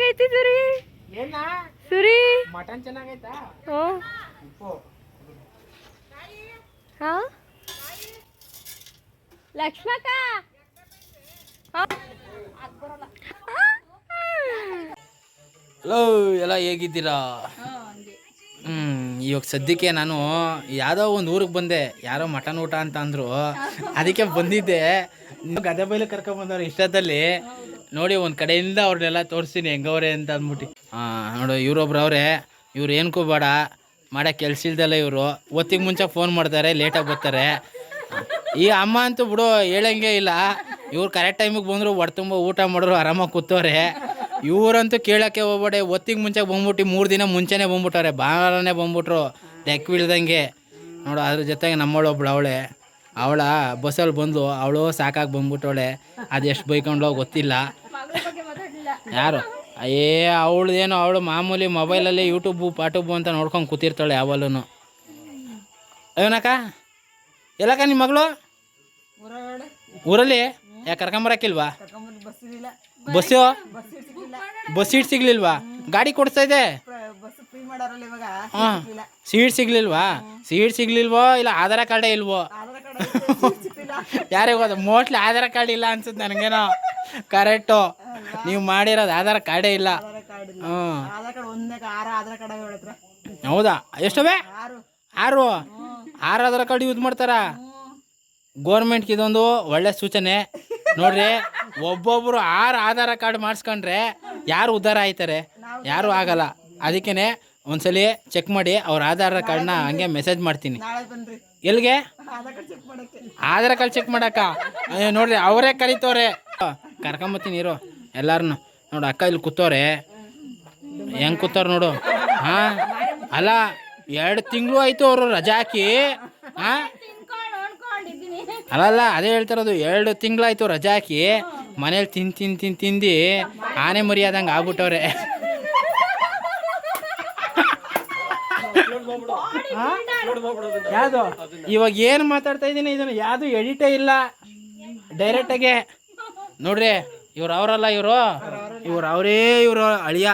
ಚೆನ್ನಾಗೈತಿ ಸುರಿ. ಏನ ಸುರಿ ಮಟನ್ ಚೆನ್ನಾಗೈತಾ? ಹಾ ಲಕ್ಷ್ಮಕ್ಕ ಹಲೋ, ಎಲ್ಲ ಹೇಗಿದ್ದೀರಾ? ಇವಾಗ ಸದ್ಯಕ್ಕೆ ನಾನು ಯಾವುದೋ ಒಂದು ಊರಿಗೆ ಬಂದೆ. ಯಾರೋ ಮಟನ್ ಊಟ ಅಂತ ಅಂದರು, ಅದಕ್ಕೆ ಬಂದಿದ್ದೆ. ಗದೆ ಬೈಲು ಕರ್ಕೊಂಬಂದವ್ರು ಇಷ್ಟದಲ್ಲಿ ನೋಡಿ. ಒಂದು ಕಡೆಯಿಂದ ಅವ್ರನ್ನೆಲ್ಲ ತೋರಿಸ್ತೀನಿ ಹೆಂಗವ್ರೆ ಅಂತ ಅಂದ್ಬಿಟ್ಟು. ನೋಡು, ಇವ್ರೊಬ್ರು ಅವರೇ. ಇವ್ರು ಏನಕ್ಕೂ ಬೇಡ ಮಾಡೋ ಕೆಲ್ಸ ಇಲ್ದಲ್ಲ. ಇವರು ಹೊತ್ತಿಗೆ ಮುಂಚೆ ಫೋನ್ ಮಾಡ್ತಾರೆ, ಲೇಟಾಗಿ ಬರ್ತಾರೆ. ಈ ಅಮ್ಮ ಅಂತೂ ಬಿಡು ಹೇಳಂಗೆ ಇಲ್ಲ. ಇವ್ರು ಕರೆಕ್ಟ್ ಟೈಮಿಗೆ ಬಂದರು, ಹೊಟ್ಟೆ ತುಂಬ ಊಟ ಮಾಡಿದ್ರು, ಆರಾಮಾಗಿ ಕೂತವ್ರೆ. ಇವರಂತೂ ಕೇಳೋಕ್ಕೆ ಹೋಗ್ಬೇಡಿ, ಹೊತ್ತಿಗೆ ಮುಂಚೆ ಬಂದ್ಬಿಟ್ಟು 3 ದಿನ ಮುಂಚೆನೇ ಬಂದ್ಬಿಟ್ಟವ್ರೆ. ಭಾನುವಾರನೇ ಬಂದ್ಬಿಟ್ರು ಡೆಕ್ ಬೀಳ್ದಂಗೆ. ನೋಡು, ಅದ್ರ ಜೊತೆಗೆ ನಮ್ಮವಳೊಬ್ಳು ಅವಳ ಬಸ್ಸಲ್ಲಿ ಬಂದು ಅವಳು ಸಾಕಾಗಿ ಬಂದ್ಬಿಟ್ಟವಳೆ. ಅದು ಎಷ್ಟು ಬೈಕೊಂಡ್ಲೋ ಗೊತ್ತಿಲ್ಲ. ಯಾರು ಅವಳದೇನೋ ಅವಳು ಮಾಮೂಲಿ ಮೊಬೈಲಲ್ಲಿ ಯೂಟ್ಯೂಬು ಪಾಟೂಬು ಅಂತ ನೋಡ್ಕೊಂಡು ಕೂತಿರ್ತಾಳೆ ಯಾವಲ್ಲೂ. ಏನಕ್ಕ ಎಲ್ಲಕ್ಕ ನಿಮ್ಮ ಮಗಳು ಊರಲ್ಲಿ? ಯಾಕೆ ಕರ್ಕೊಂಬರಕ್ಕಿಲ್ವಾ? Bus seat ಸಿಗ್ಲಿಲ್ವಾ? ಗಾಡಿ ಕೊಡ್ತಾ ಇದೆ. ಹಾಂ, ಸೀಟ್ ಸಿಗ್ಲಿಲ್ವೋ ಇಲ್ಲ ಆಧಾರ್ ಕಾರ್ಡೇ ಇಲ್ವೋ? ಯಾರಿಗೆ ಹೋದ? ಮೋಸ್ಟ್ಲಿ ಆಧಾರ್ ಕಾರ್ಡ್ ಇಲ್ಲ ಅನ್ಸುತ್ತೆ ನನಗೇನೋ. ಕರೆಕ್ಟು, ನೀವು ಮಾಡಿರೋದು ಆಧಾರ್ ಕಾರ್ಡೇ ಇಲ್ಲ. ಹೌದಾ? ಎಷ್ಟವೆ? 6 ಆಧಾರ್ ಕಾರ್ಡ್ ಯೂಸ್ ಮಾಡ್ತಾರ. ಗೋರ್ಮೆಂಟ್ಗೆ ಇದೊಂದು ಒಳ್ಳೆ ಸೂಚನೆ ನೋಡ್ರಿ. ಒಬ್ಬೊಬ್ರು 6 ಆಧಾರ್ ಕಾರ್ಡ್ ಮಾಡಿಸ್ಕೊಂಡ್ರೆ ಯಾರು ಉದ್ಧಾರ ಆಯ್ತಾರೆ? ಯಾರು ಆಗಲ್ಲ. ಅದಕ್ಕೇ ಒಂದ್ಸಲಿ ಚೆಕ್ ಮಾಡಿ ಅವ್ರ ಆಧಾರ್ ಕಾರ್ಡ್ನ ಹಂಗೆ ಮೆಸೇಜ್ ಮಾಡ್ತೀನಿ. ಎಲ್ಲಿಗೆ? ಆಧಾರ್ ಕಾರ್ಡ್ ಚೆಕ್ ಮಾಡಕ್ಕ ನೋಡ್ರಿ, ಅವರೇ ಕರೀತವ್ರೆ. ಕರ್ಕೊಂಬತ್ತೀನಿ ಇರು ಎಲ್ಲಾರನ್ನು. ನೋಡು, ಅಕ್ಕ ಇಲ್ಲಿ ಕೂತವ್ರೆ. ಹೆಂಗೆ ಕೂತವ್ರು ನೋಡು. ಹಾಂ, ಅಲ್ಲ 2 ತಿಂಗಳು ಆಯಿತು ಅವರು ರಜಾ ಹಾಕಿ. ಹಾಂ, ಅಲ್ಲಲ್ಲ ಅದೇ ಹೇಳ್ತಿರೋದು. 2 ತಿಂಗಳಾಯ್ತು ರಜಾ ಹಾಕಿ ಮನೇಲಿ ತಿಂದು ಆನೆ ಮರಿಯಾದಂಗೆ ಆಗ್ಬಿಟ್ಟವ್ರೆ. ಯಾವುದು ಇವಾಗ ಏನು ಮಾತಾಡ್ತಾ ಇದ್ದೀನಿ ಇದನ್ನು ಯಾವುದು ಎಡಿಟೇ ಇಲ್ಲ, ಡೈರೆಕ್ಟಾಗೆ ನೋಡ್ರಿ. ಇವ್ರು ಅವರಲ್ಲ, ಇವರು ಅಳಿಯ.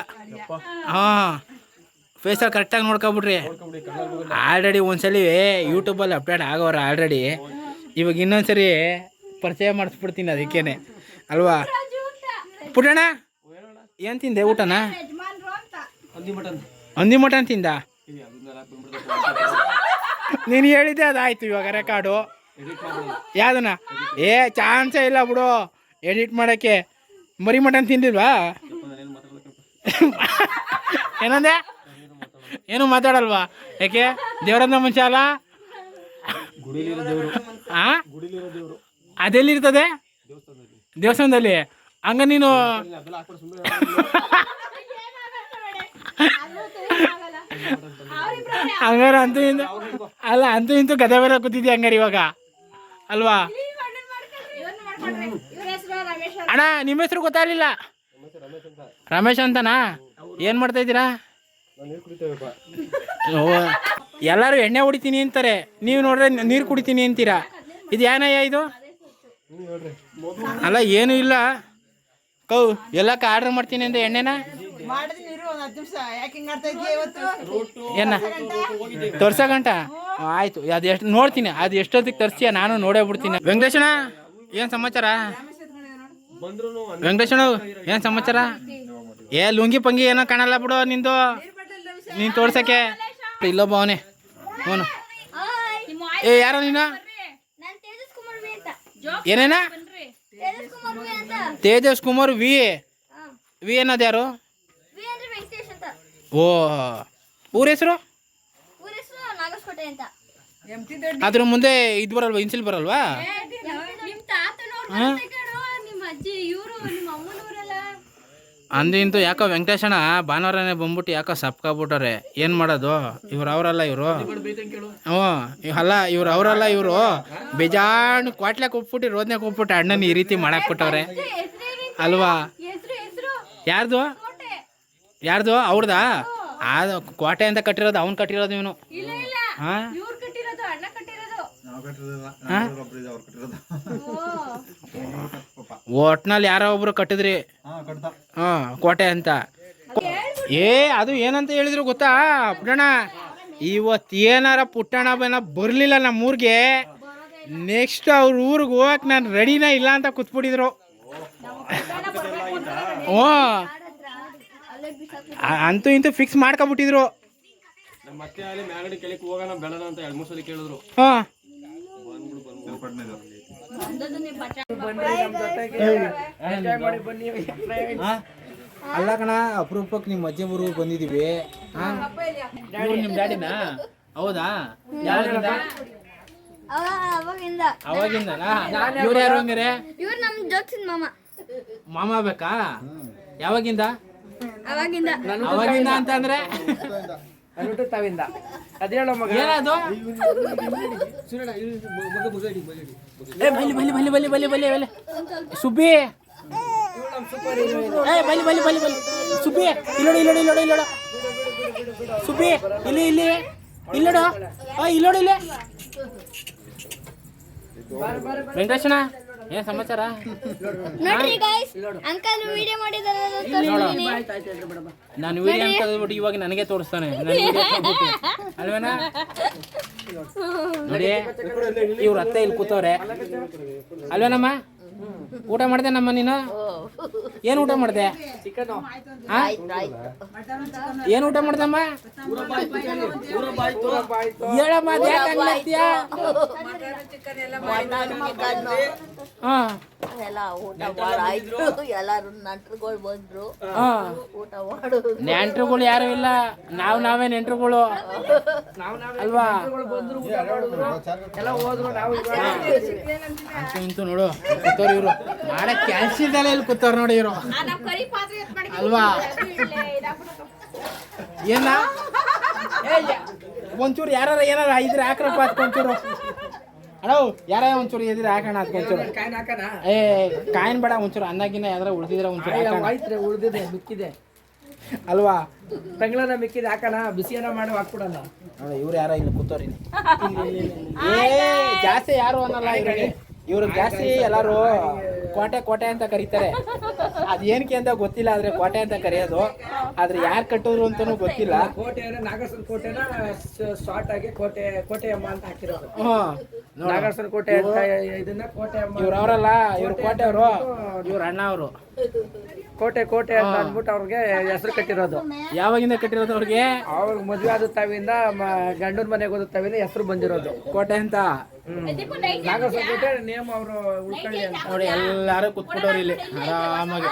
ಹಾಂ, ಫೇಸಲ್ಲಿ ಕರೆಕ್ಟಾಗಿ ನೋಡ್ಕೊಬಿಡ್ರಿ. ಆಲ್ರೆಡಿ ಒಂದ್ಸಲಿ ಯೂಟ್ಯೂಬಲ್ಲಿ ಅಪ್ಡೇಟ್ ಆಗೋರು ಆಲ್ರೆಡಿ. ಇವಾಗ ಇನ್ನೊಂದ್ಸರಿ ಪರಿಚಯ ಮಾಡಿಸ್ಬಿಡ್ತೀನಿ. ಅದಕ್ಕೇನೆ ಅಲ್ವಾ? ಪುಟ್ಟಣ್ಣ ಏನು ತಿಂದೆ ಊಟನ? ಹಂದಿ ಮಟನ್ ತಿಂದ? ನೀನು ಹೇಳಿದ್ದೆ ಅದಾಯ್ತು. ಇವಾಗ ರೆಕಾರ್ಡು ಯಾವ್ದನ? ಚಾನ್ಸೇ ಇಲ್ಲ ಬಿಡು ಎಡಿಟ್ ಮಾಡೋಕ್ಕೆ. ಮರಿ ಮಟನ್ ತಿಂದಿಲ್ವಾ? ಏನಂದೆ? ಏನು ಮಾತಾಡಲ್ವಾ? ಯಾಕೆ? ದೇವರನ್ನ ಮುಂಚೆ ಅಲ್ಲ? ಹಾಂ, ಅದೆಲ್ಲಿರ್ತದೆ? ದೇವಸ್ಥಾನದಲ್ಲಿ. ಹಂಗ ನೀನು ಹಂಗಾರ ಅಂತೂ ಅಲ್ಲ, ಅಂತೂ ಇಂತೂ ಗದೆ ಮೇಲೆ ಕೂತಿದ್ದೆ ಹಂಗಾರೆ ಇವಾಗ ಅಲ್ವಾ? ಅಣ್ಣ, ನಿಮ್ಮ ಹೆಸರು ಗೊತ್ತಾಗಲಿಲ್ಲ. ರಮೇಶ್ ಅಂತನಾ? ಏನು ಮಾಡ್ತಾ ಇದ್ದೀರಾ? ಎಲ್ಲರೂ ಎಣ್ಣೆ ಹೊಡಿತೀನಿ ಅಂತಾರೆ, ನೀವು ನೋಡ್ರೆ ನೀರು ಕುಡಿತೀನಿ ಅಂತೀರಾ. ಇದು ಏನಯ್ಯ ಇದು? ಅಲ್ಲ ಏನೂ ಇಲ್ಲ ಕೌ, ಎಲ್ಲಕ್ಕ ಆರ್ಡ್ರ್ ಮಾಡ್ತೀನಿ ಅಂದ್ರೆ ಎಣ್ಣೆನ ಏನ ತೋರ್ಸಗಂಟ? ಆಯ್ತು, ಅದು ಎಷ್ಟು ನೋಡ್ತೀನಿ. ಅದು ಎಷ್ಟೊತ್ತಿಗೆ ತರ್ಸ್ತೀಯ ನಾನು ನೋಡೇ ಬಿಡ್ತೀನಿ. ವೆಂಕಟೇಶಣ್ಣ ಏನು ಸಮಾಚಾರ? ವೆಂಕಟೇಶಣ್ಣ ಏನು ಸಮಾಚಾರ? ಲುಂಗಿ ಪಂಗಿ ಏನೋ ಕಾಣಲ್ಲ ಬಿಡು ನಿಂದು. ನೀನು ತೋರ್ಸಕ್ಕೆ ಇಲ್ಲೊಬ್ಬ ಅವನೇ. ಅವನು ಯಾರೋ ನೀನು? ಏನೇನ? ತೇಜಸ್ ಕುಮಾರ್ ವಿ ಏನದು? ಯಾರು? ಓ, ಊರ ಹೆಸರು? ಅದ್ರ ಮುಂದೆ ಇದು ಬರಲ್ವಾ? ಇನ್ಸಿಲ್ ಬರಲ್ವಾ? ಅಂದು ಇಂತೂ ಯಾಕೋ ವೆಂಕಟೇಶಣ್ಣ ಭಾನುವಾರನೇ ಬಂದ್ಬಿಟ್ಟು ಯಾಕೋ ಸಪ್ಕಾಗ್ಬಿಟ್ಟವ್ರೆ. ಏನು ಮಾಡೋದು? ಅವರಲ್ಲ ಇವರು. ಹ್ಞೂ, ಅಲ್ಲ ಅವರಲ್ಲ ಇವರು. ಬೇಜಾಣು ಕ್ವಾಟ್ಲೆ ಕೊಟ್ಬಿಟ್ಟು ರೋದನೆ ಕೊಟ್ಬಿಟ್ಟು ಅಣ್ಣನ ಈ ರೀತಿ ಮಾಡಾಕ್ಬಿಟ್ಟವ್ರೆ ಅಲ್ವಾ? ಯಾರ್ದು? ಅವ್ರದಾ? ಅದು ಕೋಟೆ ಅಂತ ಕಟ್ಟಿರೋದು, ಅವ್ನು ಕಟ್ಟಿರೋದು ಇವನು. ಹಾಂ, ಒಟ್ನಲ್ಲಿ ಯಾರೋ ಒಬ್ರು ಕಟ್ಟಿದ್ರಿ. ಹಾಂ, ಕೋಟೆ ಅಂತ. ಅದು ಏನಂತ ಹೇಳಿದ್ರು ಗೊತ್ತಾ ಪುಟ್ಟಣ್ಣ, ಇವತ್ತೇನಾರ ಪುಟ್ಟಣ್ಣ ಬರಲಿಲ್ಲ ನಮ್ಮೂರಿಗೆ, ನೆಕ್ಸ್ಟ್ ಅವ್ರ ಊರಿಗೆ ಹೋಗಕ್ಕೆ ನಾನು ರೆಡಿನೇ ಇಲ್ಲ ಅಂತ ಕೂತ್ಬಿಟ್ಟಿದ್ರು. ಹ್ಞೂ, ಅಂತೂ ಇಂತೂ ಫಿಕ್ಸ್ ಮಾಡ್ಕೊಬಿಟ್ಟಿದ್ರು. ಹಾಂ, ಅಲ್ಲ ಕಣ, ಅಪರೂಪಕ್ಕೆ ನಿಮ್ಮ ಅಜ್ಜಿ ಊರಿಗೆ ಬಂದಿದ್ದೀವಿ. ಇವ್ರು ನಿಮ್ಮ ಡ್ಯಾಡಿನಾ? ಹೌದಾ? ಯಾವಾಗಿಂದ? ಅವಾಗಿಂದನಾ? ಇವ್ರು ಯಾರು ಹಂಗಾರೆ? ಇವ್ರು ನಮ್ಮ ಜೋಕ್ಸಿನ ಮಾಮ. ಮಾಮ ಬೇಕಾ? ಯಾವಾಗಿಂದ? ಅವಾಗಿಂದ. ಅವಾಗಿಂದ ಅಂತಂದ್ರೆ ಅದೇಳೋ ಮಗ ಏನದು? ಸುಬ್ಬಿ, ಸುಬ್ಬಿ ಇಲ್ಲೋಡು ಇಲ್ಲೋಡು ಇಲ್ಲೋಡು ಇಲ್ಲೋಡು ಸುಬ್ಬಿ, ಇಲ್ಲಿ ಇಲ್ಲಿ ಇಲ್ಲೋಡು, ಇಲ್ಲೋಡು ಇಲ್ಲಿ. ವೆಂಕಟೇಶಣ್ಣ, ಏನ್ ಸಮಾಚಾರ? ನೋಡ್ರಿ ಗೈಸ್, ಅಂಕಲ್ ವಿಡಿಯೋ ಮಾಡಿದಾರೆ. ನಾನು ವಿಡಿಯೋ ಅಂತ ಹೇಳ್ಬಿಟ್ಟು ಇವಾಗ ನನಗೆ ತೋರಿಸ್ತಾನೆ ಅಲ್ವೇನಾ? ನೋಡಿ, ಇವ್ರ ಅತ್ತೆ ಇಲ್ಲಿ ಕೂತವ್ರೆ ಅಲ್ವೇನಮ್ಮ? ಊಟ ಮಾಡ್ದೆ ನಮ್ಮ ನೀನು? ಏನ್ ಊಟ ಮಾಡ್ದೆ? ಏನ್ ಊಟ ಮಾಡ್ದಮ್ಮ? ಹೇಳಮ್ಮ, ನೆಂಟ್ರುಗಳು ಯಾರು ಇಲ್ಲ, ನಾವೇ ನೆಂಟ್ರುಗಳು ಅಲ್ವಾ? ಇಂತು ನೋಡು ಕೂತವ್ರು ಇವ್ರು, ಮಾಡಕ್ ಕ್ಯಾನ್ಸಿಲ್ದಲ್ಲ ಇಲ್ಲಿ ಕೂತವ್ರು ನೋಡಿ ಇವ್ರು ಅಲ್ವಾ? ಏನ ಒಂಚೂರು ಯಾರ ಏನಾರ ಇದ್ರೆ ಹಾಕ್ರಪ್ಪ ಅದಕ್ಕೊಂಚೂರು. ಅಣ್ಣ ಯಾರ ಒಂಚೂರು ಇದ್ರೆ ಹಾಕೋಣ ಅದಕ್ಕೊಂಚೂರು. ಕಾಯಿನ್ ಬೇಡ, ಒಂಚೂರು ಅನ್ನಗಿನ್ನ ಯಾವ್ದಾರ ಉಳ್ದಿದ್ರೆ ಒಂಚೂರು ಉಳ್ದಿದೆ, ಮಿಕ್ಕಿದೆ ಅಲ್ವಾ? ತಂಗಳನ್ನ ಮಿಕ್ಕಿದೆ ಹಾಕೋಣ, ಬಿಸಿಯನ್ನ ಮಾಡಿ ಹಾಕ್ಬಿಡೋಣ. ನೋಡಿ ಇವ್ರು ಯಾರ ಇಲ್ಲಿ ಕೂತವ್ರಿ. ಜಾಸ್ತಿ ಯಾರು ಅನ್ನಲ್ಲ ಇವ್ರಿಗೆ, ಇವ್ರಿಗೆ ಜಾಸ್ತಿ ಎಲ್ಲಾರು ಕೋಟೆ ಕೋಟೆ ಅಂತ ಕರೀತಾರೆ. ಅದೇನಕ್ಕೆ ಅಂತ ಗೊತ್ತಿಲ್ಲ, ಆದ್ರೆ ಕೋಟೆ ಅಂತ ಕರೆಯೋದು. ಆದ್ರೆ ಯಾರು ಕಟ್ಟೋರು ಅಂತಾನು ಗೊತ್ತಿಲ್ಲ. ಕೋಟೆ ಅಂದ್ರೆ ನಾಗೇಶ್ವರ ಕೋಟೆನ ಶಾರ್ಟ್ ಆಗಿ ಕೋಟೆ ಅಮ್ಮ ಅಂತ ಹಾಕಿರೋದು. ನಾಗೇಶ್ವರ ಕೋಟೆ ಅಂತ ಇದನ್ನ ಕೋಟೆ ಅಮ್ಮ. ಇವ್ರು ಅವರಲ್ಲ, ಇವ್ರು ಕೋಟೆ ಅವರು, ಇವ್ರ ಅಣ್ಣ ಅವರು ಕೋಟೆ ಅಂತ ಅಂದ್ಬಿಟ್ಟು ಅವ್ರಿಗೆ ಹೆಸರು ಕಟ್ಟಿರೋದು. ಯಾವಾಗಿಂದ ಕಟ್ಟಿರೋದು ಅವ್ರಿಗೆ? ಅವ್ರಿಗೆ ಮದುವೆ ಆದ ತಾವಿಂದ ಗಂಡನ ಮನೆಗೆ ಹೋದ ತಾವಿಂದ ಹೆಸರು ಬಂದಿರೋದು ಕೋಟೆ ಅಂತ. ನಾಗೇಶ್ವರ ಕೋಟೆ ನೇಮ್ ಅವರು ಉಳ್ಕೊಳ್ಳಿ ಅಂತ ನೋಡಿ ಎಲ್ಲಾರು ಕುತ್ಬಿಟ್ಟವ್ರು ಇಲ್ಲಿ ಆರಾಮಾಗಿ.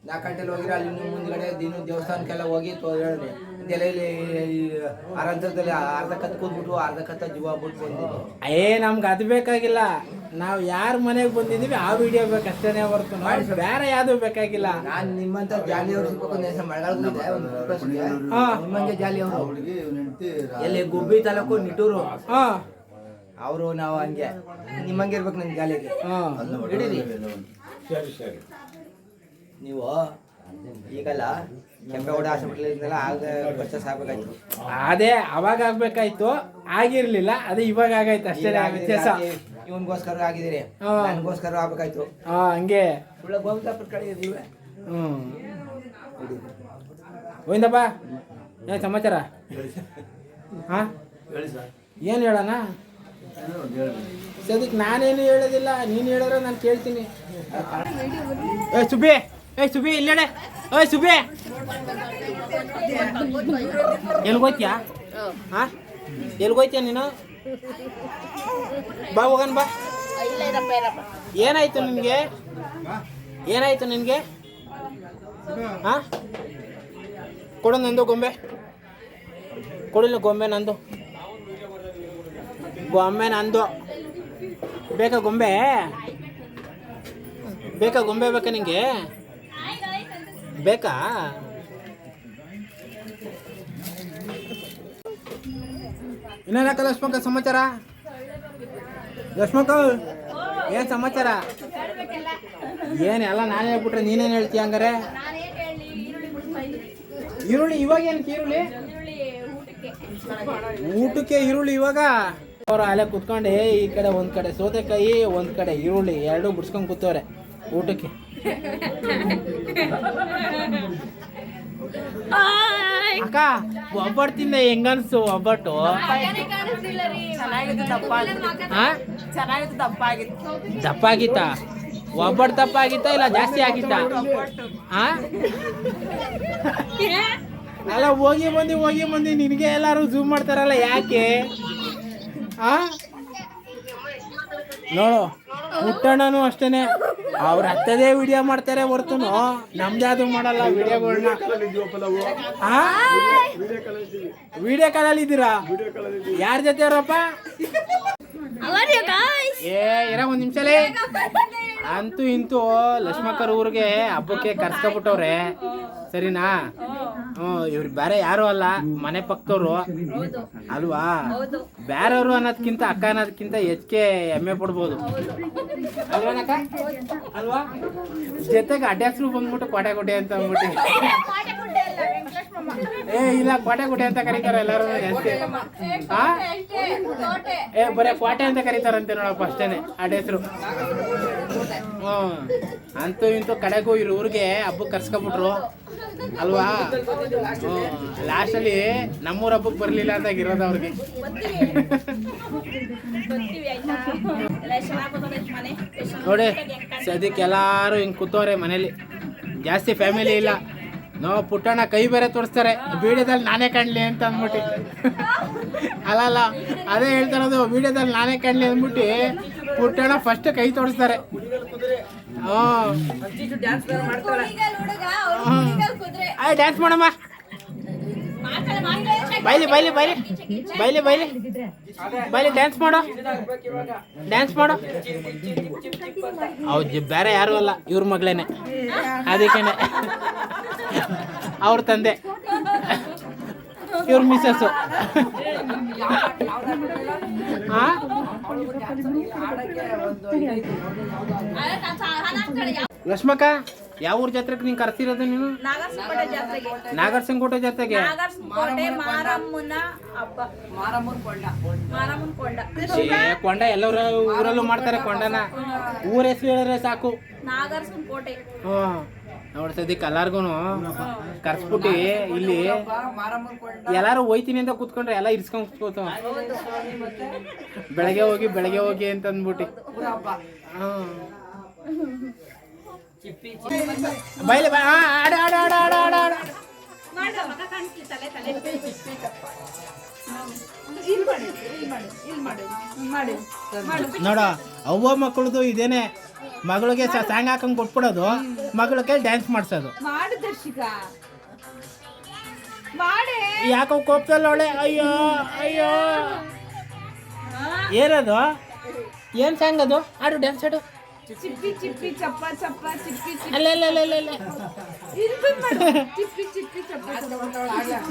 ನಾಲ್ಕಂಟೆಲ್ಲಿ ಹೋಗಿರೋ ಅಲ್ಲಿ ಮುಂದ್ಗಡೆ ದಿನ ದೇವಸ್ಥಾನಕ್ಕೆಲ್ಲ ಹೋಗಿ ಹೇಳಿದೆ ಇದೆಲ್ಲ ಇಲ್ಲಿ ಅರಂತರದಲ್ಲಿ ಅರ್ಧ ಕತ್ ಕೂತ್ಬಿಟ್ಟು ಅರ್ಧ ಕತ್ತ ಜೀವ ಬಿಟ್ಟು ಬಂದಿದ್ವಿ. ನಮ್ಗೆ ಅದು ಬೇಕಾಗಿಲ್ಲ, ನಾವು ಯಾರ ಮನೆಗೆ ಬಂದಿದೀವಿ ಆ ವಿಡಿಯೋ ಬೇಕಷ್ಟೇನೆ ಹೊರತು ಬೇರೆ ಯಾವ್ದು ಬೇಕಾಗಿಲ್ಲ. ನಾನು ನಿಮ್ಮಂತ ಜಾಲಿ ಅವ್ರು ಸಿಗ್ಬೇಕು ಒಂದು ಹೆಸರು ಮಳೆಗಾಲಕ್ಕೆ ನಿಮ್ಮಂಗೆ ಜಾಲಿ ಅವರು ಎಲ್ಲಿ ಗುಬ್ಬಿ ತಾಲೂಕು ನಿಟ್ಟೂರು ಅವರು. ನಾವು ಹಂಗೆ ನಿಮ್ಮಂಗೆ ಇರ್ಬೇಕು ನನ್ ಜಾಲಿಗೆ ಹಿಡೀರಿ. ನೀವು ಈಗಲ್ಲ ಕೆಂಪೇಗೌಡ ಹಾಸ್ಪಿಟಲ್ ಆಗ ಪರ್ಚೇಸ್ ಆಗ್ಬೇಕಾಯ್ತು. ಅದೇ ಅವಾಗ ಆಗ್ಬೇಕಾಯ್ತು, ಆಗಿರ್ಲಿಲ್ಲ. ಅದೇ ಇವಾಗ ಆಗಾಯ್ತು ಅಷ್ಟೇ ವ್ಯತ್ಯಾಸ. ಇವನ್ಗೋಸ್ಕರ ಆಗಿದ್ದೀರಿ, ನನಗೋಸ್ಕರ ಆಗ್ಬೇಕಾಯ್ತು. ಹಂಗೆ ಗೋವಿಂದಪ್ಪನ ಕಡೆ ಇದೀವಿ. ಗೋವಿಂದಪ್ಪ, ಏನ್ ಸಮಾಚಾರ? ಏನು ಹೇಳೋಣ? ಸದ್ಯಕ್ಕೆ ನಾನೇನು ಹೇಳೋದಿಲ್ಲ, ನೀನು ಹೇಳಿದ್ರೆ ನಾನು ಕೇಳ್ತೀನಿ. ಸುಬ್ಬಿ, ಸುಬ್ಬಿ ಇಲ್ಲೇಡೆ. ಸುಬ್ಬಿ ಎಲ್ಗೋಯ್ತೀಯಾ? ಎಲ್ಗೋಯ್ತೀಯ ನೀನು? ಬಾ ಹೋಗೋಣ ಬಾ. ಏನಾಯ್ತು ನಿನ್ಗೆ? ಏನಾಯ್ತು ನಿನ್ಗೆ? ಕೊಡು ನಂದು ಗೊಂಬೆ, ಕೊಡಿಲ್ಲ ಗೊಂಬೆ ನಂದು. ಗೊಂಬೆ ನಂದು ಬೇಕಾ? ಗೊಂಬೆ ಬೇಕಾ? ಗೊಂಬೆ ಬೇಕಾ ನಿಂಗೆ? ಬೇಕಾ? ಇನ್ನೇನಕ್ಕ ಲಕ್ಷ್ಮಕ್ಕ ಸಮಾಚಾರ? ಲಕ್ಷ್ಮಕ್ಕ ಏನ್ ಸಮಾಚಾರ? ಏನ್ ಎಲ್ಲ ನಾನೇ ಹೇಳ್ಬಿಟ್ರೆ ನೀನೇನು ಹೇಳ್ತೀಯ ಹಂಗಾರೆ? ಈರುಳ್ಳಿ ಇವಾಗ ಏನಕ್ಕೆ ಈರುಳ್ಳಿ? ಊಟಕ್ಕೆ ಈರುಳ್ಳಿ ಇವಾಗ? ಅವ್ರು ಅಲ್ಲೇ ಕುತ್ಕೊಂಡೆ ಈ ಕಡೆ ಒಂದ್ ಕಡೆ ಸೌತೆಕಾಯಿ ಒಂದ್ ಕಡೆ ಈರುಳ್ಳಿ ಎರಡು ಬಿಡ್ಸ್ಕೊಂಡ್ ಕೂತವ್ರೆ. ಊಟಕ್ಕೆ ಅಕ್ಕ ಒಬ್ಬಟ್ಟು ತಿಂದ ಹೆಂಗನ್ಸು ಒಬ್ಬಟ್ಟು ದಪ್ಪ ಆಗಿತ್ತ ಒಬ್ಬಟ್ಟು ದಪ್ಪ ಆಗಿತ್ತ ಇಲ್ಲ ಜಾಸ್ತಿ ಆಗಿತ್ತ ಅಲ್ಲ ಹೋಗಿ ಬಂದು ನಿನಗೆ ಎಲ್ಲಾರು ಝೂಮ್ ಮಾಡ್ತಾರಲ್ಲ ಯಾಕೆ ನೋಡು ಪುಟ್ಟಣ್ಣನು ಅಷ್ಟೇನೆ ಅವ್ರ ಹತ್ತದೇ ವಿಡಿಯೋ ಮಾಡ್ತಾರೆ ಹೊರತು ನಮ್ದು ಯಾವ್ದು ಮಾಡಲ್ಲ ವಿಡಿಯೋಗಳನ್ನ. ವಿಡಿಯೋ ಕಾಲಲ್ಲಿ ಇದ್ದೀರಾ? ಯಾರ ಜೊತೆ ಅವರಪ್ಪ? ಇರ ಒಂದ್ ನಿಮಿಷಲೇ. ಅಂತೂ ಇಂತೂ ಲಕ್ಷ್ಮಕ್ಕರ್ ಊರಿಗೆ ಹಬ್ಬಕ್ಕೆ ಕರ್ಸ್ಕೊಬಿಟ್ಟವ್ರೆ ಸರಿನಾ? ಇವ್ರು ಬೇರೆ ಯಾರು ಅಲ್ಲ, ಮನೆ ಪಕ್ಕದವ್ರು ಅಲ್ವಾ? ಬೇರೆಯವರು ಅನ್ನೋದ್ಕಿಂತ ಅಕ್ಕ ಅನ್ನೋದಕ್ಕಿಂತ ಹೆಚ್ಚಿಗೆ ಹೆಮ್ಮೆ ಪಡ್ಬೋದು ಅಲ್ವಾನಕ್ಕ? ಅಲ್ವಾ? ಜೊತೆಗೆ ಅಡ್ಯಾಕ್ಸ್ರು ಬಂದ್ಬಿಟ್ಟು ಕೋಟೆ ಅಂತ ಅಂದ್ಬಿಟ್ಟು ಇಲ್ಲ ಕೋಟೆ ಅಂತ ಕರೀತಾರೆ ಎಲ್ಲರೂ ಜಾಸ್ತಿ. ಬರೀ ಕೋಟೆ ಅಂತ ಕರೀತಾರಂತೆ ನೋಡಪ್ಪ ಅಷ್ಟೇನೆ ಅಡ್ಯಾಕ್ಸ್ರು. ಅಂತೂ ಇಂತೂ ಕಡೆಗೂ ಇವ್ರ ಊರಿಗೆ ಹಬ್ಬಕ್ಕೆ ಕರ್ಸ್ಕೊಬಿಟ್ರು ಅಲ್ವಾ? ಲಾಸ್ಟಲ್ಲಿ ನಮ್ಮೂರ ಹಬ್ಬಕ್ಕೆ ಬರ್ಲಿಲ್ಲ ಅಂತ ಇರೋದು ಅವ್ರಿಗೆ. ನೋಡಿ ಸದ್ಯಕ್ಕೆ ಎಲ್ಲಾರು ಹಿಂಗ್ ಕೂತವ್ರೆ ಮನೇಲಿ, ಜಾಸ್ತಿ ಫ್ಯಾಮಿಲಿ ಇಲ್ಲ. ನಾವು ಪುಟ್ಟಣ್ಣ ಕೈ ಬೇರೆ ತೋರಿಸ್ತಾರೆ ವಿಡಿಯೋದಲ್ಲಿ ನಾನೇ ಕಾಣ್ಲಿ ಅಂತ ಅಂದ್ಬಿಟ್ಟು. ಅಲ್ಲ ಅದೇ ಹೇಳ್ತಾರದು, ವಿಡಿಯೋದಲ್ಲಿ ನಾನೇ ಕಾಣ್ಲಿ ಅಂದ್ಬಿಟ್ಟು ಪುಟ್ಟಣ್ಣ ಫಸ್ಟ್ ಕೈ ತೋರಿಸ್ತಾರೆ. ಡ್ಯಾನ್ಸ್ ಮಾಡಮ್ಮ, ಬೈಲಿ ಡ್ಯಾನ್ಸ್ ಮಾಡು. ಹೌದು, ಬೇರೆ ಯಾರು ಅಲ್ಲ, ಇವ್ರ ಮಗಳೇನೆ, ಅದಕ್ಕೇನೆ ಅವ್ರ ತಂದೆ, ಇವ್ರ ಮಿಸ್ಸಸ್ಸು. ಲಕ್ಷ್ಮಕ್ಕ, ಯಾವ ಊರ್ ಜಾತ್ರೆಗೆ ನೀನ್ ಕರ್ಸಿರೋದು ನೀನು? ನಾಗರಸಂಕೋಟೆ ಜಾತ್ರೆಗೆ. ಕೊಂಡ ಎಲ್ಲರ ಊರಲ್ಲೂ ಮಾಡ್ತಾರೆ ಕೊಂಡನ. ಊರ ಹೆಸರು ಹೇಳಿದ್ರೆ ಸಾಕು. ನೋಡಿ ಸದ್ಯಕ್ಕೆ ಎಲ್ಲಾರ್ಗು ಕರ್ಸ್ಬಿಟ್ಟು ಇಲ್ಲಿ ಎಲ್ಲಾರು ಹೋಯ್ತೀನಿ ಅಂತ ಕೂತ್ಕೊಂಡ್ರೆ ಎಲ್ಲ ಇರ್ಸ್ಕೊಂಡ್ ಕೂತ್ಕೋತಾವ. ಬೆಳಗ್ಗೆ ಹೋಗಿ ಅಂತ ಅಂದ್ಬಿಟ್ಟು ಬೈಲಿ ಆಡ ನೋಡ ಅವ್ವ ಮಕ್ಕಳದು ಇದೇನೆ. ಮಗಳಿಗೆ ಸಾಂಗ್ ಹಾಕೊಂಡ್ ಕೊಟ್ಬಿಡೋದು, ಮಗಳ ಕೈ ಡ್ಯಾನ್ಸ್ ಮಾಡ್ಸೋದು. ಯಾಕೋ ಕೋಪದಲ್ಲಿ ಒಳ್ಳೆ ಅಯ್ಯೋ ಏನದು? ಏನ್ ಸಾಂಗ್ ಅದು? ಆಡು ಡ್ಯಾನ್ಸ್ ಆಡು.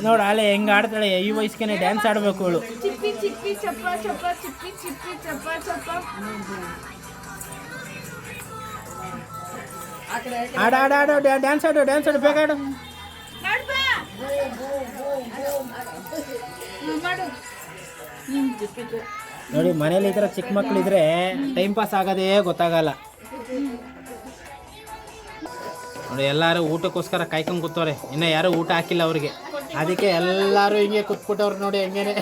ನೋಡ ಅಲೆ ಹೆಂಗ ಆಡ್ತಾಳೆ, ಈ ವಯಸ್ಸಿಗೆ ಡ್ಯಾನ್ಸ್ ಆಡ್ಬೇಕು ಅವಳು. ಆಡು ಡ್ಯಾನ್ಸ್ ಆಡು ಬೇಗ ಆಡು. ನೋಡಿ ಮನೇಲಿ ಈ ಥರ ಚಿಕ್ಕ ಮಕ್ಳಿದ್ರೆ ಟೈಮ್ ಪಾಸ್ ಆಗೋದೇ ಗೊತ್ತಾಗಲ್ಲ. ನೋಡಿ ಎಲ್ಲಾರು ಊಟಕ್ಕೋಸ್ಕರ ಕಾಯ್ಕೊಂಡು ಕೂತವ್ರೆ, ಇನ್ನು ಯಾರು ಊಟ ಹಾಕಿಲ್ಲ ಅವ್ರಿಗೆ. ಅದಕ್ಕೆ ಎಲ್ಲಾರು ಹಿಂಗೆ ಕುತ್ಬಿಟ್ಟವ್ರು ನೋಡಿ. ಹೆಂಗೇನೆ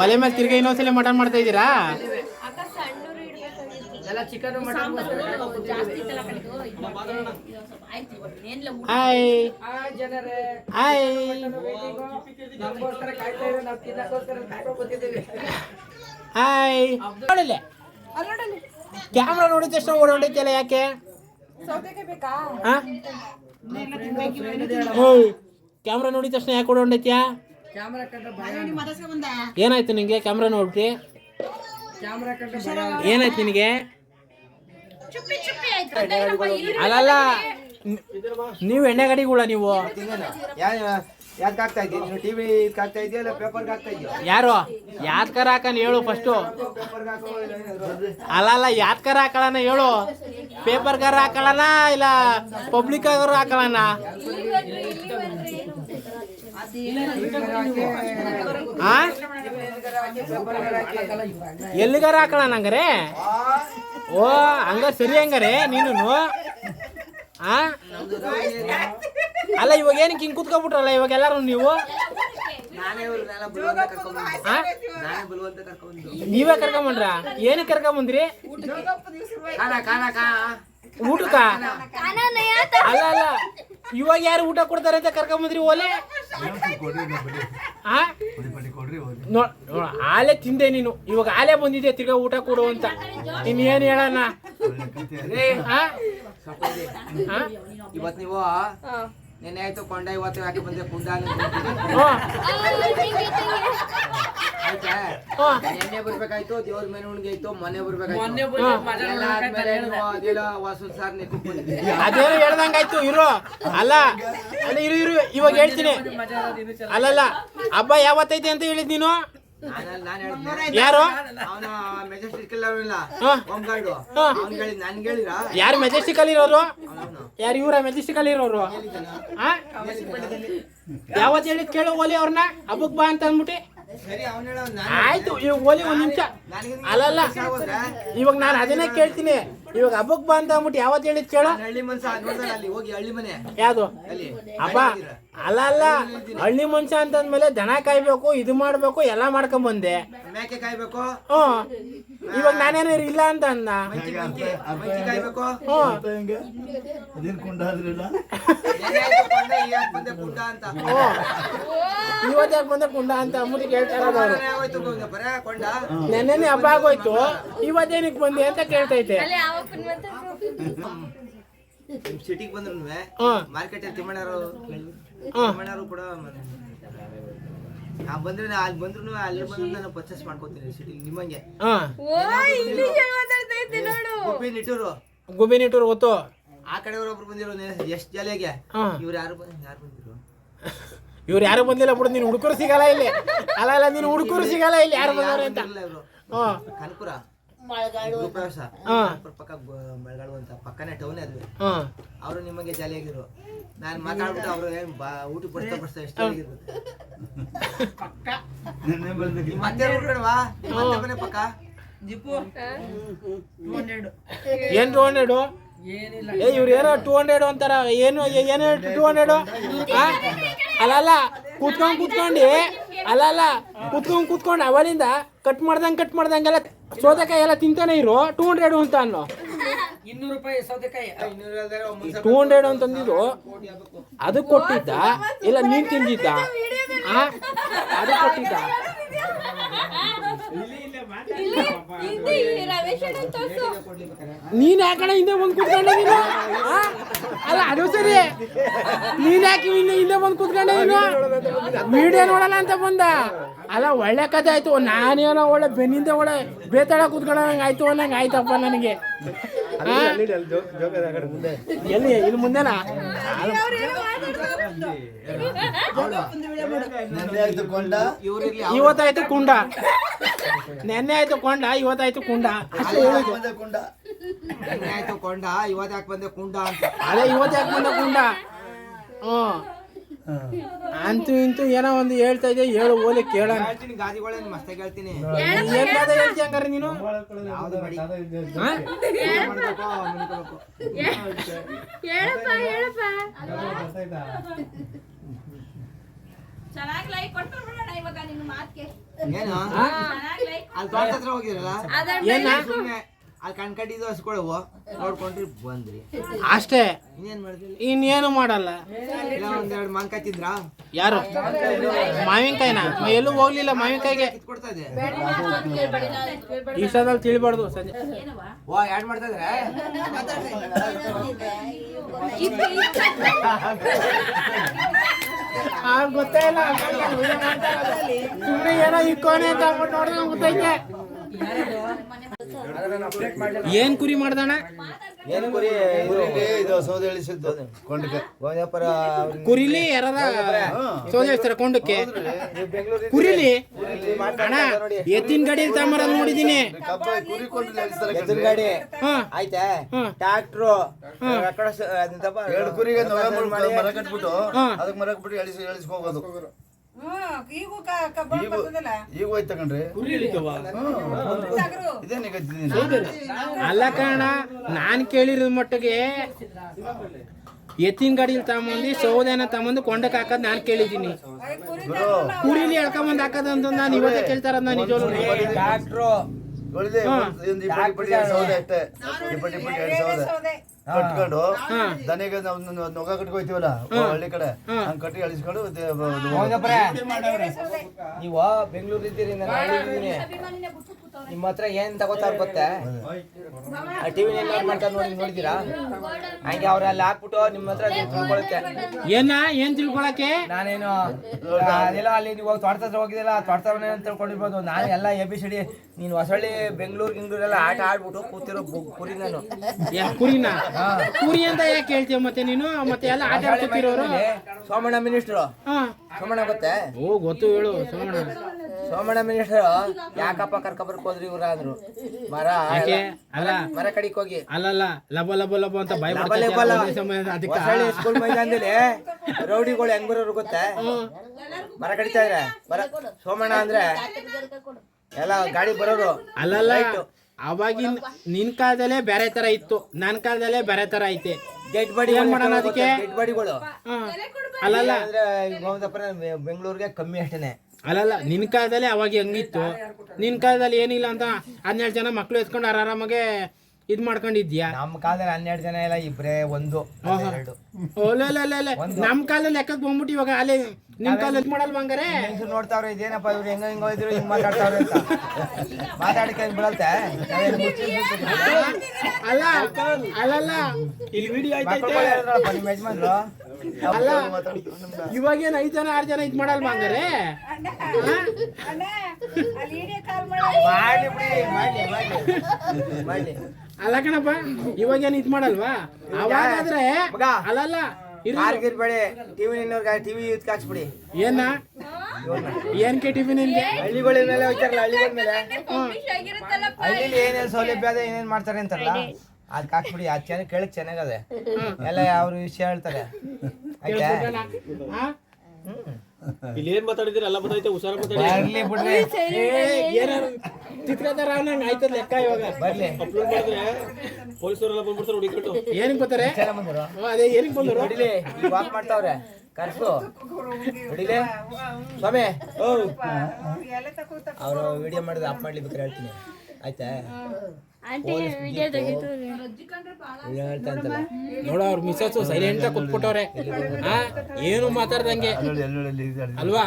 ಒಲೆ ಮೇಲೆ ತಿರ್ಗಿ ಇನ್ನೊಂದ್ಸಲ ಮಟನ್ ಮಾಡ್ತಾ ಇದ್ದೀರಾ? ಕ್ಯಾಮ್ರಾ ನೋಡಿದ ತಕ್ಷಣ ಓಡೋಂಡೈತಿಯಲ್ಲ, ಯಾಕೆ? ಕ್ಯಾಮ್ರಾ ನೋಡಿದ ತಕ್ಷಣ ಯಾಕೆ ಓಡೋಂಡೈತಿಯಾ? ಏನಾಯ್ತು ನಿಂಗೆ? ಕ್ಯಾಮ್ರಾ ನೋಡ್ಬಿಟ್ಟು ಏನಾಯ್ತು ನಿನಗೆ? ಅಲ್ಲಲ್ಲ, ನೀವು ಎಣ್ಣೆ ಗಾಡಿಗಳ ನೀವು ಯಾರು ಯಾತ್ಕರ ಹಾಕನ್ ಹೇಳು ಫಸ್ಟು. ಅಲ್ಲಲ್ಲ, ಯಾತ್ಕರ ಹಾಕೊಳ್ಳೋಣ ಹೇಳು. ಪೇಪರ್ಗಾರ ಹಾಕೊಳ್ಳೋಣ ಇಲ್ಲ ಪಬ್ಲಿಕ್ಗಾರ ಹಾಕೊಳ್ಳೋಣ? ಎಲ್ಲಿಗಾರ ಹಾಕೊಳ್ಳೋಣ ಹಂಗಾರೆ? ಓ ಹಂಗ ಸರಿ ಹಂಗಾರೆ ನೀನು ಆ ಅಲ್ಲ ಇವಾಗ ಏನಕ್ಕೆ ಹಿಂಗ್ ಕುತ್ಕೊಬಿಟ್ರಲ್ಲ ಇವಾಗ ಎಲ್ಲಾರು ನೀವು ನಾನೇ ಇವ್ರನ್ನೆಲ್ಲ ಬಲವಂತ ಕರ್ಕೊಂಡ್ಬಂದೆ. ಆ? ನಾನೇ ಬಲವಂತ ಕರ್ಕೊಂಡ್ಬಂದು. ನೀವೇ ಕರ್ಕೊಂಬಂದ್ರ ಏನಕ್ಕೆ ಕರ್ಕೊಂಬಂದ್ರಿ ಊಟಕ್ಕ ಅಲ್ಲ ಅಲ್ಲ ಇವಾಗ ಯಾರು ಊಟ ಕೊಡ್ತಾರೆ ಅಂತ ಕರ್ಕೊಂಬಂದ್ರಿ ಓಲೆ ಆ ಆಲೆ ತಿಂದೆ ನೀನು ಇವಾಗ ಆಲೆ ಬಂದಿದೆ ತಿರ್ಗಾ ಊಟ ಕೊಡು ಅಂತ ಇನ್ನೇನು ಹೇಳಣ್ಣ ಇವತ್ತು ನೀವು ನೆನ್ನೆ ಆಯ್ತು ಕೊಂಡ ಇವತ್ತು ಯಾಕೆ ಬಂದೆ ಕುಂಡ ಆಯ್ತಾ ಎಣ್ಣೆ ಬರ್ಬೇಕಾಯ್ತು ದೇವ್ರ ಮೇಲೆ ಉಣ್ಗೆ ಆಯ್ತು ಮೊನ್ನೆ ಬರ್ಬೇಕಾಯ್ತು ಎಲ್ಲ ಆದ್ಮೇಲೆ ನೀವು ಅದೆಲ್ಲ ವಾಸು ಸಾರ್ ಅದೇನು ಹೇಳ್ದಂಗಾಯ್ತು ಇರು ಅಲ್ಲ ಅಲ್ಲ ಇರು ಇವಾಗ ಹೇಳ್ತೀನಿ ಅಲ್ಲಲ್ಲ ಹಬ್ಬ ಯಾವತ್ತೈತೆ ಅಂತ ಹೇಳಿದ್ ನೀನು ಯಾರು ಯಾರು ಮೆಜೆಸ್ಟಿಕ್ ಅಲ್ಲಿ ಇರೋರು ಯಾರು ಇವ್ರ ಮೆಜೆಸ್ಟಿಕ್ ಅಲ್ಲಿ ಇರೋರು ಯಾವತ್ ಹೇಳಿದ್ ಕೇಳು ಓಲಿ ಅವ್ರನ್ನ ಹಬ್ಬಕ್ ಬಾ ಅಂತ ಅಂದ್ಬಿಟ್ಟಿ ಆಯ್ತು ಇವಾಗ ಓಲಿ ಒಂದ್ ನಿಮಿಷ ಅಲ್ಲಲ್ಲ ಇವಾಗ ನಾನು ಅದನ್ನೇ ಕೇಳ್ತೀನಿ ಇವಾಗ ಹಬ್ಬಕ್ ಬಾ ಅಂತ ಅಂದ್ಬಿಟ್ಟು ಯಾವತ್ ಹೇಳಿದ್ ಕೇಳು ಯಾವ್ದು ಹಬ್ಬ ಅಲ್ಲ ಅಲ್ಲ ಹಳ್ಳಿ ಮನುಷ್ಯ ಅಂತಂದ್ಮೇಲೆ ದನ ಕಾಯ್ಬೇಕು ಇದು ಮಾಡ್ಬೇಕು ಎಲ್ಲಾ ಮಾಡ್ಕೊಂಡ್ ಬಂದೆ ಮೇಕೆ ಕಾಯ್ಬೇಕು ಇವಾಗ ನಾನೇನು ಇಲ್ಲ ಅಂತ ಅಂದ ಇವತ್ತು ಯಾಕೆ ಬಂದೆ ಕುಂಡ ಅಂತ ಅಂದ್ಬಿಟ್ಟು ಕೇಳ್ತಾ ನೆನ್ನೆ ಹಬ್ಬ ಆಗೋಯ್ತು ಇವತ್ತೇನಕ್ಕೆ ಬಂದೆ ಅಂತ ಕೇಳ್ತೈತೆ ಸಿಟಿಗೆ ಬಂದ್ರು ಮಾರ್ಕೆಟ್ ತಿಮ್ಮಣ್ಣರು ಕೂಡ ನಾ ಬಂದ್ರೆ ಅಲ್ಲಿ ಬಂದ್ರು ಅಲ್ಲಿ ಬಂದ್ರು ನಾನು ಪರ್ಚೇಸ್ ಮಾಡ್ಕೋತೀನಿ ಸಿಟಿ ನಿಮ್ಮಂಗೆ ಗುಬ್ಬಿ ನಿಟ್ಟೂರು ಗೊತ್ತು ಆ ಕಡೆಯವರು ಒಬ್ರು ಬಂದಿರೋ ಎಷ್ಟು ಜಲೆಗೆ ಇವ್ರು ಯಾರು ಬಂದಿರು ಇವ್ರು ಯಾರು ಬಂದಿಲ್ಲ ಬಿಡು ನೀನು ಹುಡುಕರು ಸಿಗಲ್ಲ ಇಲ್ಲಿ ಅಲ್ಲ ಅಲ್ಲ ನೀನು ಹುಡುಕರು ಸಿಗಲ್ಲ ಇಲ್ಲಿ ಯಾರು ಬಂದವ್ರೆ ಅಂತ ಕನಕಪುರ ಪಕ್ಕ ಮಳಗಾಡು ಅಂತ ಪಕ್ಕನೇ ಟೌನ್ ಅದು ಅವರು ನಿಮಗೆ ಜಾಲಿಯಾಗಿರು ನಾನು ಮಾತಾಡ್ಬಿಟ್ಟು ಅವರು ಊಟ ಬಡಿಸ್ತಾ ಎಷ್ಟಾಗಿರ್ಬೇಕು ಮತ್ತೆ ಹುಡ್ಕಡ್ವಾ ಮತ್ತೆ ಪಕ್ಕ ಏನ್ 200 ಏ ಇವ್ರು ಏನೋ 200 ಅಂತಾರ ಏನು 200 ಅಲ್ಲ ಕೂತ್ಕೊಂಡು ಕೂತ್ಕೊಂಡು ಅವಲಿಂದ ಕಟ್ ಮಾಡ್ದಂಗೆಲ್ಲ ಸೌತೆಕಾಯಿ ಎಲ್ಲ ತಿಂತಾನೆ ಇರು 200 ಅಂತ ಅನ್ನೋ 200 ರೂಪಾಯಿ ಸೌತೆಕಾಯಿ 200 ಅಂತಂದಿದ್ದು ಅದು ಕೊಟ್ಟಿದ್ದ ಇಲ್ಲ ನೀನ್ ತಿಂದಿದ್ದ ಅದು ಕೊಟ್ಟಿದ್ದ ನೀನ್ ಯಾಕಣ ಹಿಂದೆ ಬಂದು ಕೂತ್ಕೊಂಡೆ ನೀನು ಅಲ್ಲ ಅದು ಸರಿ ನೀನ್ ಯಾಕೆ ಹಿಂದೆ ಬಂದು ಕೂತ್ಕೊಂಡೆ ನೀನು ವಿಡಿಯೋ ನೋಡಲ್ಲ ಅಂತ ಬಂದ ಅಲ್ಲ ಒಳ್ಳೆ ಕಥೆ ಆಯ್ತು ನಾನೇನೋ ಒಳ್ಳೆ ಬೆನ್ನಿಂದ ಒಳ್ಳೆ ಬೇತಾಳ ಕೂತ್ಕೊಳ್ಳಂಗೆ ಆಯ್ತು ಅನ್ನಂಗೆ ಆಯ್ತಪ್ಪ ನನಗೆ ಎಲ್ಲಿ ಇದು ಮುಂದೆನಾ ಇವತ್ತಾಯ್ತು ಕುಂಡ ನೆನ್ನೆ ಆಯ್ತು ಕೊಂಡ ಇವತ್ತಾಯ್ತು ಕುಂಡ ಅಷ್ಟೇ ಹೇಳಿದ್ದು ಆಯ್ತು ಕೊಂಡ ಇವತ್ತು ಯಾಕೆ ಬಂದೆ ಕುಂಡ ಅಂತ ಅದೇ ಇವತ್ತು ಯಾಕೆ ಬಂದ ಕುಂಡ ಅಂತೂ ಇಂತೂ ಏನೋ ಒಂದು ಹೇಳ್ತಾ ಇದೆ ಹೇಳು ಓಲಿ ಕೇಳೋಣ ಗಾದಿಗಳೇನು ಮಸ್ತಾಗಿ ಹೇಳ್ತೀನಿ ಏನ್ ಗಾದೆ ಹೇಳ್ತಿ ಹಂಗಾರೆ ನೀನು ಯಾವ್ದು ಮಾಡಿ ಏನು ಅಲ್ಲಿ ತೋಟ ಹತ್ರ ಹೋಗಿರಲ್ಲ ಏನ ಅಲ್ಲಿ ಕಣ್ಕಟ್ಟಿದ್ದು ಹಸ್ಕೊಳವು ನೋಡ್ಕೊಂಡ್ರಿ ಬಂದ್ರಿ ಅಷ್ಟೇ ಇನ್ನೇನ್ ಮಾಡಿದ್ರಿ ಇನ್ನೇನು ಮಾಡಲ್ಲ ಇಲ್ಲ ಒಂದೆರಡು ಮಾನ್ಕಾಯಿ ತಿಂದ್ರಾ ಯಾರು ಮಾವಿನಕಾಯಿನ ಎಲ್ಲೂ ಹೋಗ್ಲಿಲ್ಲ ಮಾವಿನಕಾಯಿಗೆ ಕಿತ್ಕೊಡ್ತಾ ಇದೆ ಇಷ್ಟದಲ್ಲಿ ತಿಳಿಬಾರ್ದು ಸಂಜೆ ವಾ ಯಾಡ್ ಮಾಡ್ತಾ ಇದ್ರೆ ಗೊತ್ತೇ ಇಲ್ಲ ಸುಮ್ಮನೆ ಏನೋ ಇಕ್ಕೋನೆ ಅಂತ ಅಂದ್ಬಿಟ್ಟು ನೋಡಿದ್ರೆ ಗೊತ್ತೈತೆ ಏನ್ ಕುರಿ ಮಾಡ್ದಣ್ಣ ಏನು ಕುರಿ ಇದು ಸೌದೆ ಇಳಿಸಿದ್ದು ಕೊಂಡಕ್ಕೆ ಗೋವಿಂದಪ್ಪರ ಕುರಿಲಿ ಯಾರ ಸೋದೆ ಹೇಳ್ತಾರ ಕೊಂಡಕ್ಕೆ ಕುರಿಲಿ ಅಣ್ಣ ಎತ್ತಿನ ಗಾಡಿ ತಗೊಂಬರೋದು ನೋಡಿದೀನಿ ಕುರಿ ಕೊಂಡು ಎತ್ತಿನ ಗಾಡಿ ಹಾ ಆಯ್ತಾ ಟ್ರಾಕ್ಟ್ರು ಎರಡು ಕುರಿಗೆ ಮರ ಕಟ್ಬಿಟ್ಟು ಅದಕ್ಕೆ ಮರ ಕಟ್ಬಿಟ್ಟು ಎಳಿಸ್ಕೋಬೋದು ಈಗ ಹೋಯ್ತು ತಗೊಂಡ್ರಿ ಇದೇನು ಅಲ್ಲ ಕಾರಣ ನಾನ್ ಕೇಳಿರೋ ಮಟ್ಟಿಗೆ ಎತ್ತಿನ ಗಾಡಿಲಿ ತಗೊಂಬಂದು ಸೌದೆನ ತಗೊಂಬಂದು ಕೊಂಡಕ್ಕೆ ಹಾಕೋದ್ ನಾನ್ ಕೇಳಿದೀನಿ. ಕುರಿಲಿ ಎಳ್ಕೊಂಬಂದ್ ಹಾಕೋದ್ ಅಂತ ನಾನು ಇವತ್ತೇ ಕೇಳ್ತಾರ ನಿಜವೂ. ಡಾಕ್ಟ್ರು ಒಳ್ಳೆ ಒಂದು ಇಪ್ಪತ್ತು ಸೌದೆ ಅಷ್ಟೇ, ಇಪ್ಪತ್ತು 2 ಸೌದೆ ಕಟ್ಕೊಂಡು ದನಿಗೆ ನಾವು ನೊಗ ಕಟ್ಕೊಯ್ತೀವಲ್ಲ ಹಳ್ಳಿ ಕಡೆ ಹಂಗ್ ಕಟ್ಟಿ ಅಳಿಸ್ಕೊಂಡು ನೀವು ಬೆಂಗಳೂರು ಇದ್ದೀರಿ, ನಾನು ಹಳ್ಳಿದ್ದೀನಿ. ನಿಮ್ಮ ಹತ್ರ ಏನ್ ತಗೋತಾರ ಗೊತ್ತೇ? ಟಿವಿ ಮಾಡ್ತಾರೆ ನೋಡಿದೀರಾ? ಹಂಗೆ ಅವ್ರ ಅಲ್ಲಿ ಹಾಕ್ಬಿಟ್ಟು ನಿಮ್ಮ ಹತ್ರ ತಿಳ್ಕೊಳಕ್ಕೆ ಏನ್ ತಿಳ್ಕೊಳಕ್ಕೆ ನಾನೇನು ಅದೆಲ್ಲ ಅಲ್ಲಿ ನೀವು ತೋಟದ ಹತ್ರ ಹೋಗಿದಿಲ್ಲ, ತೋಟದವನೇ ಅಂತ ತಿಳ್ಕೊಂಡಿರ್ಬೋದು. ನಾನು ಎಲ್ಲ ABCD ನೀನು ಹೊಸಳ್ಳಿ ಬೆಂಗಳೂರು ಗಿಂಗ್ಳೂರೆಲ್ಲ ಆಟ ಆಡ್ಬಿಟ್ಟು ಕೂತಿರೋ ಕುರಿ ನಾನು. ಕುರಿನ ಕುರಿ ಅಂತ ಯಾಕೆ ಹೇಳ್ತೀಯ ಮತ್ತೆ ನೀನು? ಮತ್ತೆ ಎಲ್ಲ ಆಟ ಆಡ್ತಿರೋರು ಸೋಮಣ್ಣ ಮಿನಿಸ್ಟ್ರು, ಸೋಮಣ್ಣ ಗೊತ್ತೇ? ಓ ಗೊತ್ತು, ಹೇಳು ಸೋಮಣ್ಣ. ಸೋಮಣ್ಣ ಮಿನಿಸ್ಟರ್ ಯಾಕಪ್ಪ ಕರ್ಕೊಬರ್ಕ್ ಹೋದ್ರಿ ಇವ್ರ ಅಂದ್ರು. ಮರ ಕಡಿಕ್ ಹೋಗಿ ಅಲ್ಲಲ್ಲ ಲಬ ಲಬ ಲಬ ಅಂತ ಬಾಯ್ ಸ್ಕೂಲ್ ಮೈದಾನದಲ್ಲಿ ರೌಡಿಗಳು ಹೆಂಗ್ ಬರೋರು ಗೊತ್ತೇ? ಮರ ಕಡಿತಾ ಇದ್ರೆ ಸೋಮಣ್ಣ ಅಂದ್ರೆ ಎಲ್ಲ ಗಾಡಿ ಬರೋರು. ಅಲ್ಲಲ್ಲ ಅವಾಗಿನ ನಿನ್ ಕಾಲದಲ್ಲೇ ಬೇರೆ ತರ ಇತ್ತು, ನನ್ ಕಾಲದಲ್ಲೇ ಬೇರೆ ತರ ಐತೆ. ಡೆಡ್ ಬಾಡಿ ಮಾಡೋಣ ಅದಕ್ಕೆ, ಡೆಡ್ ಬಾಡಿಗಳು. ಅಲ್ಲಲ್ಲ ಬೆಂಗಳೂರಿಗೆ ಕಮ್ಮಿ ಅಷ್ಟೇನೆ. ಅಲ್ಲಲ್ಲ ನಿನ್ ಕಾಲದಲ್ಲಿ ಅವಾಗ ಹೆಂಗಿತ್ತು, ನಿನ್ ಕಾಲದಲ್ಲಿ ಏನಿಲ್ಲ ಅಂತ 12 ಜನ ಮಕ್ಳು ಎತ್ಕೊಂಡು ಆರಾಮಾಗೆ ಇದ್ ಮಾಡ್ಕೊಂಡಿದ್ಯಾ? ನಮ್ಮ ಕಾಲದಲ್ಲಿ 12 ಜನ ಇಲ್ಲ, ಇಬ್ರೇ 1 2. ನಮ್ ಕಾಲದಲ್ಲಿ ಲೆಕ್ಕಕ್ಕೆ ಬಂದ್ಬಿಟ್ಟು ಇವಾಗ ಅಲ್ಲಿ ನಿಮ್ ಕಾಲದಲ್ಲಿ ಮಾಡಲ್ವ ಹಂಗಾರೆ? ನೋಡ್ತಾವ್ರೆ ಇದೇನಪ್ಪ ಇವ್ರು ಹೆಂಗ ಇದ್ರು ಹಿಂಗ್ ಮಾತಾಡ್ತಾವ್ರೆ ಅಂತ ಮಾತಾಡಕ್ಕೆ ಬಿಡಲ್ತೆ. ಅಲ್ಲ ಅಲ್ಲಲ್ಲ ಇಲ್ಲಿ ವಿಡಿಯೋ ನಿಮ್ಮ ಯಜಮಾನ್ರು ಅಲ್ಲ ಇವಾಗೇನ್ 5 ಜನ 6 ಜನ ಇದ್ ಮಾಡಲ್ವಾ ಹಂಗಾರೆ? ಮಾಡಿ ಅಲ್ಲ ಕಣಪ್ಪ ಇವಾಗೇನ್ ಇದ್ ಮಾಡಲ್ವಾ? ಅವಾಗಾದ್ರೆ ಅಲ್ಲಲ್ಲ ಇರ್ಬೇಡಿ, ಟಿವಿ ಟಿವಿ ಯೂತ್ ಹಾಕ್ಸ್ಬಿಡಿ. ಏನ ಏನ್ ಕೆ ಟಿವಿ ನಿನ್ಗೆ? ಹಳ್ಳಿಗಳ ಮೇಲೆ ಹೋಗ್ತಾರಲ್ಲ, ಹಳ್ಳಿಗಳ ಮೇಲೆ ಹಳ್ಳಿಲಿ ಏನೇನ್ ಸೌಲಭ್ಯ ಅದ ಏನೇನ್ ಮಾಡ್ತಾರೆ ಅಂತಾರಲ್ಲ ಅದ್ ಹಾಕ್ಬಿಡಿ. ಅದ್ ಚೆನ್ನಾಗಿ ಕೇಳಕ್ ಚೆನ್ನಾಗದೆ, ಎಲ್ಲ ಅವ್ರ ವಿಷಯ ಹೇಳ್ತಾರೆ. ಆಯ್ತಾ? ಇಲ್ಲಿ ಏನ್ ಮಾತಾಡಿದಿರ ಎಲ್ಲ ಗೊತ್ತೈತೆ, ಹುಷಾರ ಬರ್ಲಿ ಬಿಡ್ರಿ, ಚಿತ್ರದಾರ ಆಯ್ತದ ಲೆಕ್ಕ. ಇವಾಗ ಬರ್ಲಿ ಪೊಲೀಸರೆಲ್ಲ ಬಂದ್ಬಿಡ್ತಾರೆ ಹುಡುಗಿಟ್ಟು. ಏನಕ್ಕೆ ಬರ್ತಾರೆ? ಅದೇ ಏನಕ್ಕೆ ಬಂದ್ರು? ಹೊಡಿಲಿ, ವಾಕ್ ಮಾಡ್ತಾವ್ರೆ, ಕರ್ಸು ಹೊಡಿಲಿ. ಸ್ವಾಮಿ ಅವ್ರು ವಿಡಿಯೋ ಮಾಡಿದ್ರೆ ಆಫ್ ಮಾಡ್ಲಿ ಬೇಕಾದ್ರೆ ಹೇಳ್ತೀನಿ. ಆಯ್ತಾ? ನೋಡ ಅವ್ರ ಮಿಸಸ್ ಸೈಲೆಂಟ್ ಆಗಿ ಕುತ್ಬಿಟ್ಟವ್ರೆ, ಏನು ಮಾತಾಡ್ದಂಗೆ ಅಲ್ವಾ?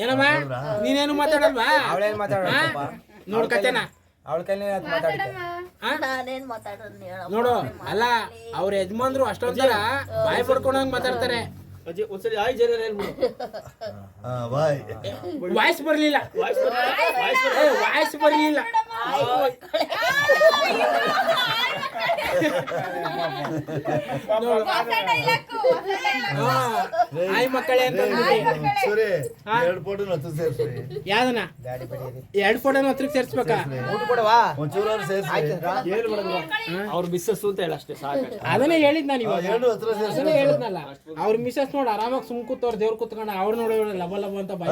ಏನಮ್ಮ ನೀನೇನು ಮಾತಾಡಲ್ವಾ? ಅವಳೇನ್ ಮಾತಾಡೋಣ ನೋಡ್ಕತ್ತೇನ ಅವಳ ಕೈಲಿ ನೋಡು. ಅಲ್ಲ ಅವ್ರ ಯಜಮಾನ್ರು ಅಷ್ಟೊಂದರ ಬಾಯ್ ಪಡ್ಕೊಂಡಂಗ್ ಮಾತಾಡ್ತಾರೆ. ಒಂದ್ಸರಿ ಆಯ್ ಜನ ಹೇಳ್ಬಿಡು. ವಾಯ್ಸ್ ಬರ್ಲಿಲ್ಲ, ವಾಯ್ಸ್ ಬರ್ಲಿಲ್ಲ. ಆಯ್ ಮಕ್ಕಳೇ ಅಂತ ಯಾವ್ದನ 2 ಫೋಟೋನ ಹತ್ರಕ್ಕೆ ಸೇರ್ಸ್ಬೇಕಾ? ಅವ್ರ ಮಿಸ್ಸಸ್ ಅಂತ ಹೇಳ ಅಷ್ಟೇ ಸಾಕು. ಅದನ್ನೇ ಹೇಳಿದ್ ನಾನು ಇವಾಗ, ಅದನ್ನೇ ಹೇಳಿದ್ನಲ್ಲ. ಅವ್ರ ಮಿಸಸ್ ನೋಡಿ ಆರಾಮಾಗಿ ಸುಮ್ ಕೂತವ್ರ ದೇವ್ರ ಕೂತ್ಕೊಂಡು ಅವ್ರು ನೋಡಿ ಲಬ ಲಬ ಅಂತ ಬಾಯ್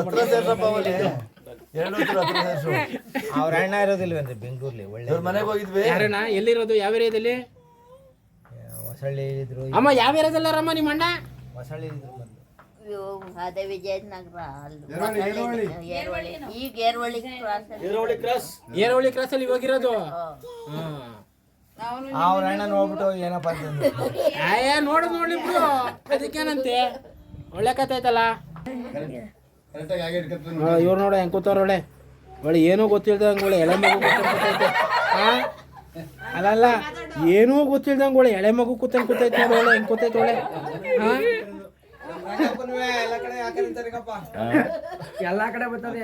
ಅವ್ರ ಅಣ್ಣ ಇರೋದಿಲ್ವೇನ್ರಿ ಬೆಂಗಳೂರ್ಲಿ? ಒಳ್ಳೆ ಮನೆಗೆ ಹೋಗಿದ್ವಿ. ಯಾರಣ್ಣ? ಎಲ್ಲಿರೋದು? ಯಾವ ಏರಿಯಾದಲ್ಲಿ? ಹೊಸಳ್ಳಿ ಇದ್ರು. ಅಮ್ಮ ಯಾವ ಏರಿಯಾದಲ್ಲರಮ್ಮ ನಿಮ್ಮ ಅಣ್ಣ? ಹೊಸಳ್ಳಿ ಇದ್ರು ಬಂದು. ಅದೇ ವಿಜಯನಗರ ಈಗ ಏರ್ವಳ್ಳಿ ಕ್ರಾಸ್. ಏರೋಳಿ ಕ್ರಾಸ್ ಅಲ್ಲಿ ಹೋಗಿರೋದು. ಅವ್ರ ಅಣ್ಣ ನೋಡ್ಬಿಟ್ಟು ಏನಪ್ಪ ಅಂತಂದ್ರು. ನೋಡ್ಲಿ ಬಿಡು, ಅದಕ್ಕೇನಂತೆ. ಒಳ್ಳೆ ಕತೆ ಐತಲ್ಲ. ಇವ್ರು ನೋಡ ಹೆಂಗ್ ಕೂತವ್ರ ಒಳ್ಳೆ ಏನೂ ಗೊತ್ತಿಲ್ದಂಗೆ ಒಳ್ಳೆ ಎಳೆ ಮಗು ಕೂತೈತೆ. ಅಲ್ಲಲ್ಲ ಏನೂ ಗೊತ್ತಿಲ್ದಂಗೆ ಒಳ್ಳೆ ಎಳೆ ಮಗು ಕೂತೈತೆ ನೋಡಿ. ಒಳ್ಳೆ ಹೆಂಗ್ ಕೂತೈತೆ ಒಳ್ಳೆ. ಎಲ್ಲಾ ಕಡೆ ಬರ್ತದೆ.